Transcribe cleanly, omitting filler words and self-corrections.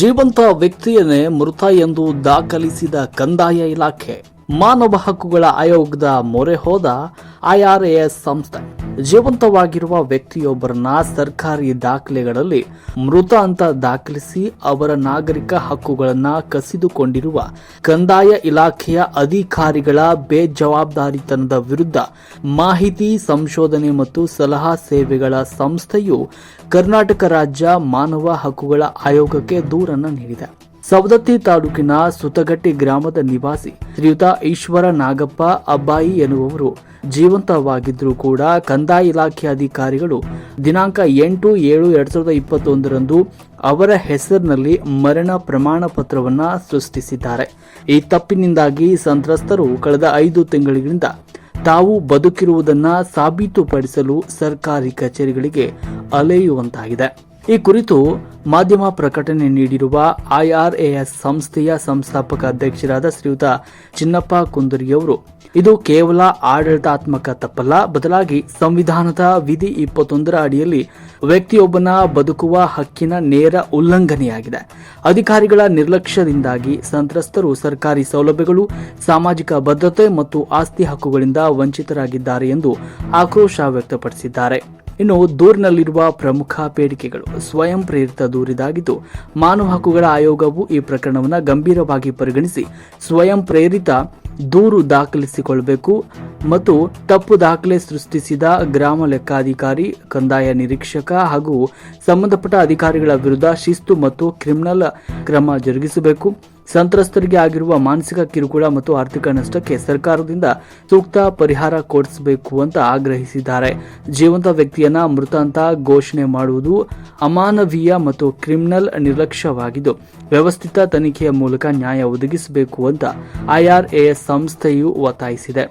ಜೀವಂತ ವ್ಯಕ್ತಿಯನ್ನೇ ಮೃತ ಎಂದು ದಾಖಲಿಸಿದ ಕಂದಾಯ ಇಲಾಖೆ. ಮಾನವ ಹಕ್ಕುಗಳ ಆಯೋಗದ ಮೊರೆ ಹೋದ IRAS ಸಂಸ್ಥೆ ಜೀವಂತವಾಗಿರುವ ವ್ಯಕ್ತಿಯೊಬ್ಬರನ್ನ ಸರ್ಕಾರಿ ದಾಖಲೆಗಳಲ್ಲಿ ಮೃತ ಅಂತ ದಾಖಲಿಸಿ ಅವರ ನಾಗರಿಕ ಹಕ್ಕುಗಳನ್ನು ಕಸಿದುಕೊಂಡಿರುವ ಕಂದಾಯ ಇಲಾಖೆಯ ಅಧಿಕಾರಿಗಳ ಬೇಜವಾಬ್ದಾರಿತನದ ವಿರುದ್ಧ ಮಾಹಿತಿ ಸಂಶೋಧನೆ ಮತ್ತು ಸಲಹಾ ಸೇವೆಗಳ ಸಂಸ್ಥೆಯು ಕರ್ನಾಟಕ ರಾಜ್ಯ ಮಾನವ ಹಕ್ಕುಗಳ ಆಯೋಗಕ್ಕೆ ದೂರನ್ನು ನೀಡಿದೆ. ಸವದತ್ತಿ ತಾಲೂಕಿನ ಸುತಗಟ್ಟಿ ಗ್ರಾಮದ ನಿವಾಸಿ ಶ್ರೀಯುತ ಈಶ್ವರ ನಾಗಪ್ಪ ಅಬ್ಬಾಯಿ ಎನ್ನುವವರು ಜೀವಂತವಾಗಿದ್ದರೂ ಕೂಡ ಕಂದಾಯ ಇಲಾಖೆ ಅಧಿಕಾರಿಗಳು ದಿನಾಂಕ 8/7/2021 ಅವರ ಹೆಸರಿನಲ್ಲಿ ಮರಣ ಪ್ರಮಾಣ ಪತ್ರವನ್ನು ಸೃಷ್ಟಿಸಿದ್ದಾರೆ. ಈ ತಪ್ಪಿನಿಂದಾಗಿ ಸಂತ್ರಸ್ತರು ಕಳೆದ 5 ತಿಂಗಳಿಂದ ತಾವು ಬದುಕಿರುವುದನ್ನು ಸಾಬೀತುಪಡಿಸಲು ಸರ್ಕಾರಿ ಕಚೇರಿಗಳಿಗೆ ಅಲೆಯುವಂತಾಗಿದೆ. ಈ ಕುರಿತು ಮಾಧ್ಯಮ ಪ್ರಕಟಣೆ ನೀಡಿರುವ IRAS ಸಂಸ್ಥೆಯ ಸಂಸ್ಥಾಪಕ ಅಧ್ಯಕ್ಷರಾದ ಶ್ರೀಯುತ ಚಿನ್ನಪ್ಪ ಕುಂದರಿಯವರು, ಇದು ಕೇವಲ ಆಡಳಿತಾತ್ಮಕ ತಪ್ಪಲ್ಲ, ಬದಲಾಗಿ ಸಂವಿಧಾನದ ವಿಧಿ 21 ಅಡಿಯಲ್ಲಿ ವ್ಯಕ್ತಿಯೊಬ್ಬನ ಬದುಕುವ ಹಕ್ಕಿನ ನೇರ ಉಲ್ಲಂಘನೆಯಾಗಿದೆ. ಅಧಿಕಾರಿಗಳ ನಿರ್ಲಕ್ಷ್ಯದಿಂದಾಗಿ ಸಂತ್ರಸ್ತರು ಸರ್ಕಾರಿ ಸೌಲಭ್ಯಗಳು, ಸಾಮಾಜಿಕ ಭದ್ರತೆ ಮತ್ತು ಆಸ್ತಿ ಹಕ್ಕುಗಳಿಂದ ವಂಚಿತರಾಗಿದ್ದಾರೆ ಎಂದು ಆಕ್ರೋಶ ವ್ಯಕ್ತಪಡಿಸಿದ್ದಾರೆ. ಇನ್ನು ದೂರಿನಲ್ಲಿರುವ ಪ್ರಮುಖ ಬೇಡಿಕೆಗಳು ಸ್ವಯಂ ಪ್ರೇರಿತ ದೂರಿದಾಗಿದ್ದು, ಮಾನವ ಹಕ್ಕುಗಳ ಆಯೋಗವು ಈ ಪ್ರಕರಣವನ್ನು ಗಂಭೀರವಾಗಿ ಪರಿಗಣಿಸಿ ಸ್ವಯಂ ಪ್ರೇರಿತ ದೂರು ದಾಖಲಿಸಿಕೊಳ್ಳಬೇಕು ಮತ್ತು ತಪ್ಪು ದಾಖಲೆ ಸೃಷ್ಟಿಸಿದ ಗ್ರಾಮ ಲೆಕ್ಕಾಧಿಕಾರಿ, ಕಂದಾಯ ನಿರೀಕ್ಷಕ ಹಾಗೂ ಸಂಬಂಧಪಟ್ಟ ಅಧಿಕಾರಿಗಳ ವಿರುದ್ಧ ಶಿಸ್ತು ಮತ್ತು ಕ್ರಿಮಿನಲ್ ಕ್ರಮ ಜರುಗಿಸಬೇಕು. ಸಂತ್ರಸ್ತರಿಗೆ ಆಗಿರುವ ಮಾನಸಿಕ ಕಿರುಕುಳ ಮತ್ತು ಆರ್ಥಿಕ ನಷ್ಟಕ್ಕೆ ಸರ್ಕಾರದಿಂದ ಸೂಕ್ತ ಪರಿಹಾರ ಕೊಡಿಸಬೇಕು ಅಂತ ಆಗ್ರಹಿಸಿದ್ದಾರೆ. ಜೀವಂತ ವ್ಯಕ್ತಿಯನ್ನ ಮೃತ ಅಂತ ಘೋಷಣೆ ಮಾಡುವುದು ಅಮಾನವೀಯ ಮತ್ತು ಕ್ರಿಮಿನಲ್ ನಿರ್ಲಕ್ಷ್ಯವಾಗಿದ್ದು, ವ್ಯವಸ್ಥಿತ ತನಿಖೆಯ ಮೂಲಕ ನ್ಯಾಯ ಒದಗಿಸಬೇಕು ಅಂತ IRAS ಸಂಸ್ಥೆಯು ಒತ್ತಾಯಿಸಿದೆ.